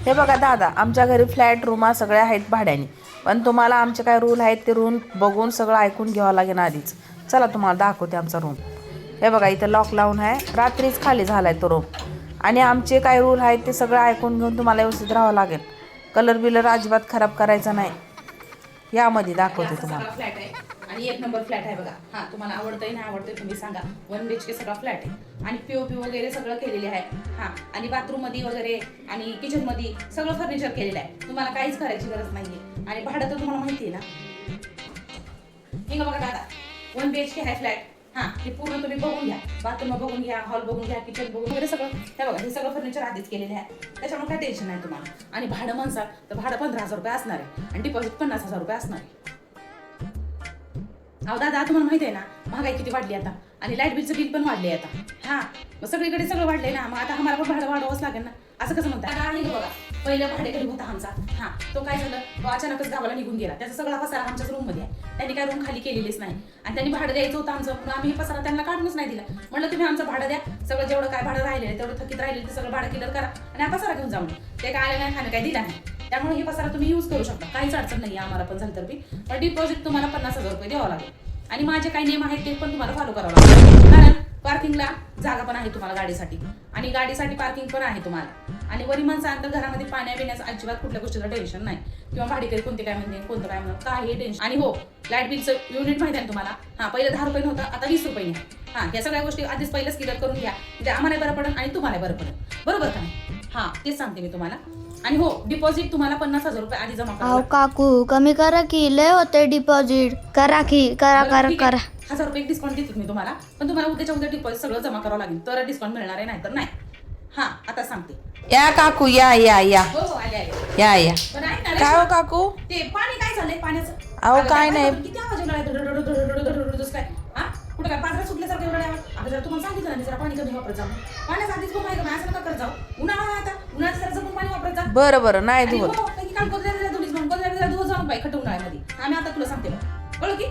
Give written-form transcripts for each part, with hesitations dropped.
हे बघा दादा, आमच्या घरी फ्लॅट रूम सगळ्या आहेत भाड्याने, पण तुम्हाला आमचे काय रूल आहेत ते रूम बघून सगळं ऐकून घ्यावं लागेल आधीच. चला तुम्हाला दाखवते आमचा रूम. हे बघा इथं लॉक लावून आहे, रात्रीच खाली झालाय तो रूम. आणि आमचे काय रूल आहेत ते सगळं ऐकून घेऊन तुम्हाला व्यवस्थित राहावं लागेल. कलर बिलर अजिबात खराब करायचा नाही. यामध्ये दाखवते तुम्हाला. फ्लॅट आहे आणि 1 नंबर फ्लॅट आहे बघा. हा, तुम्हाला आवडतंय नाही आवडतंय तुम्ही सांगा. 1 BHK सगळा फ्लॅट आहे आणि पीओपी वगैरे सगळं केलेले आहे. हा, आणि बाथरूम मध्ये वगैरे आणि किचन मध्ये सगळं फर्निचर केलेलं आहे. तुम्हाला काहीच करायची गरज नाहीये. आणि भाडं तर तुम्हाला माहिती आहे ना. हे बघा दादा, 1 BHK आहे फ्लॅट. हा, हे पूर्ण तुम्ही बघून घ्या. बाथरूम बघून घ्या, हॉल बघून घ्या, किचन बघून वगैरे सगळं. हे बघा, हे सगळं फर्निचर आधीच केलेले आहे. त्याच्यामुळे काय टेन्शन नाही तुम्हाला. आणि भाडं म्हणसाल तर भाडं 15,000 रुपये असणार आहे आणि डिपॉझिट 50,000 रुपये असणार आहे. अहो दादा, तुम्हाला माहिती आहे ना महागाई किती वाढली आता, आणि लाईट बिलचं बिल पण वाढले आता. हा, मग सगळीकडे सगळं वाढलंय ना, मग आता आम्हाला पण भाडं वाढवावंच लागेल ना. असं कसं म्हणता? आणि बघा, पहिलं भाडेकरी होता आमचा. हा, तो काय झालं, तो अचानकच गावाला निघून गेला. त्याचा सगळा पसारा आमच्याच रूम मध्ये आहे. त्यांनी काय रूम खाली केलेलीच नाही आणि त्यांनी भाडं द्यायचं होतं आमचं, म्हणून आम्ही हे पसारा त्यांना काढूनच नाही दिला. म्हणलं तुम्ही आमचं भाडं द्या, सगळं जेवढं काय भाडं राहिले तेवढं थकीत राहिले ते सगळं भाडं क्लिअर करा आणि हा पसारा घेऊन जाऊन. ते काय आलं नाही, खाणं काय दिला नाही. त्यामुळे हे पसारा तुम्ही यूज करू शकता, काहीच अडचण नाही आम्हाला पण झालं तर बी. पण डिपॉझिट तुम्हाला 50,000 रुपये द्यावं लागेल. आणि माझे काही नियम आहेत ते पण तुम्हाला फॉलो करावं लागेल. कारण पार्किंगला जागा पण आहे तुम्हाला गाडीसाठी, आणि गाडीसाठी पार्किंग पण आहे तुम्हाला. आणि वरी माणसानंतर घरामध्ये पाण्या पिण्याचं अजिबात कुठल्या गोष्टीचं टेन्शन नाही, किंवा भाडेकरी कोणते काय म्हणते कोणतं काय म्हणत काही टेन्शन. आणि हो, लाईट बिलचं युनिट माहिती आहे तुम्हाला. हा, पहिलं 10 रुपये नव्हतं, आता 20 रुपये. हा, या सगळ्या गोष्टी आधीच पहिलेच क्लिअर करून घ्या, म्हणजे आम्हाला बरं पडेल आणि तुम्हाला बरं पडेल. बरोबर का नाही? हा, तेच सांगते मी तुम्हाला. आणि हो, डिपॉझिट तुम्हाला 50,000 रुपये आधी जमा करा. काकू कमी करा की, लय होते डिपॉझिट. करा की, करा करा करा. 1000 रुपये डिस्काउंट देते मी तुम्हाला, पण तुम्हाला उद्याच्या उद्या डिपॉझिट सगळं जमा करावं लागेल तर डिस्काउंट मिळणार आहे, नाही तर नाही. हा, आता सांगते. या काकू, या या या हो हो, आले आले. या या. पण ऐक ना, काय हो काकू? ते पाणी काय झालंय पाण्याचं? अहो, काय नाही. किती आवाज येणार आहे काय? हा, कुठं काय पाजरा सुटल्यासारखं एवढं आवाज? आता जरा तुम्हाला सांगितलं ना, जरा पाणी कमी वापरत जा. पाण्याचं आधीच खूप आहे का, असं नका करत जाऊ. उन्हाळा आता, उन्हाळ्यात जरा जपून पाणी वापरत जा. बरं नाही आणि धुवत. हो, काही काम गोदऱ्याला धुलीच म्हणून गोदऱ्याला धुवत जाऊन बाई खट उन्हाळ्यामध्ये. आम्ही आता तुला सांगते बघ, कळलं की?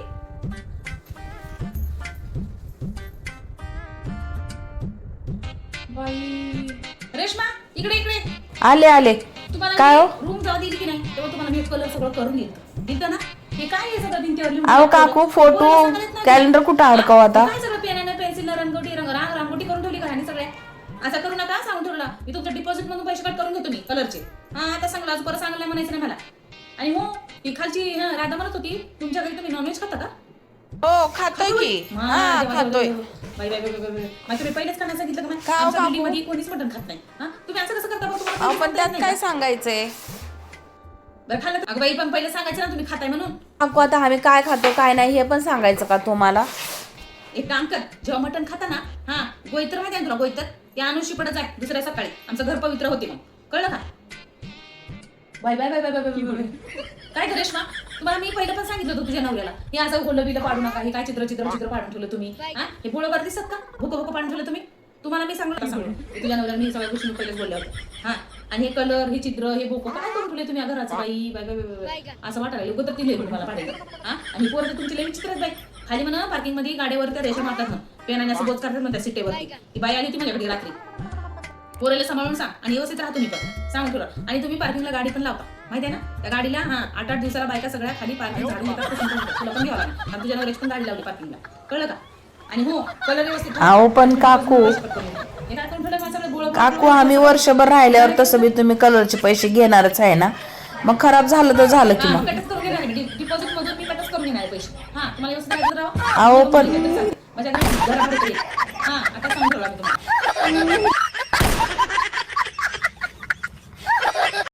बाई रेश्मा, इकडे इकडे आले. तुम्हाला काय हो? रूम जेव्हा दिली की नाही तेव्हा तुम्हाला मी कलर सगळं करून दिलं ना. हे काय आहे सगळं भिंतीवर लिहून? अहो काकू, फोटो कॅलेंडर कुठं अडकव आता? काय सगळं पेनानं पेन्सिलनं रांगोटी करून ठेवली का आणि सगळे असं करू नका, सांगून ठेवलं मी तुमच्या डिपॉझिट मधून पैसे कट करून घेतो मी कलरचे. हा, आता सांगला आज परत सांगायला म्हणायचं नाही मला. आणि हो, ही खालची राधा म्हणत होती तुमच्या घरी तुम्ही नॉनव्हेज खाता का? हो, खातोय की. हा, खातोय. बाई मग तुम्ही पहिलेच खाण्यास सांगितलं का नाही? का हो आमच्या काकू? मुलीमध्ये कोणीच मटण खात नाही. हा, तुम्ही असं कसं करता बा? तुम्हाला अहो, कोणी पण खात त्यात नाही काय का? सांगायचंय? बरं खाल्लं. अगं बाई, पण पहिले सांगायचं ना तुम्ही खाताय म्हणून. काकू, आता आम्ही काय खातो काय नाही हे पण सांगायचं का तुम्हाला? एक काम कर, जेव्हा मटण खाता ना, हा, गोईतर माहिती आहे तुला? गोईतर ते आणून शिपडत जाय दुसऱ्या सकाळी. आमचं घर पवित्र होते मग, कळलं का? बाय काय कर रेश्मा, तुम्हाला मी पहिलं पण सांगितलं होतं तुझ्या नवऱ्याला, हे असं गोल्लं बिलं पाडू नका. हे काय चित्र पाडून ठेवलं तुम्ही? हा, हे बोळवर दिसत का? भुकं पाडून ठेवलं तुम्ही? तुम्हाला मी सांगलं तुझ्या नवऱ्याला मी सगळ्या गोष्टी पहिलेच बोलल्या होत्या. हा, आणि हे कलर, हे चित्र, हे बोको काय करून ठेवले तुम्ही घराचं? बाई असं वाटायला लोक तर ती तुम्हाला पाडेल. हा, आणि पोरं तुमची लई विचित्र बाई. खाली म्हणा पार्किंग मध्ये गाडीवर त्या रेषा मारतात ना, पेनाने असं बोच करतात म्हणतात सीटेवरती. ती बाई आली ती माझ्याकडे रात्री. पोरेला सांभाळून सांग आणि व्यवस्थित राहा तुम्ही पण, सांगून ठेवलं. आणि तुम्ही पार्किंगला गाडी पण लावता माहिती आहे ना? त्या गाडीला 8-8 दिवसाला बायका सगळ्या खाली पार्किंग झाडून येतात. तुला पण घ्यावं लागेल, आणि तुझ्या नवऱ्याची पण गाडी लावली पार्किंगला, कळलं का? आणि हो, कलर व्यवस्थित. अहो, पण काकू आम्ही वर्षभर राहिल्यावर तसं बी तुम्ही कलरचे पैसे घेणारच आहे ना, मग खराब झालं तर झालं की मग. डिपॉझिट मधून मी कटच करून घेणार पैसे. हा, तुम्हाला व्यवस्थित अहो पण माझ्या घरामध्ये हा, आता सांगून ठेवला मी तुम्हाला.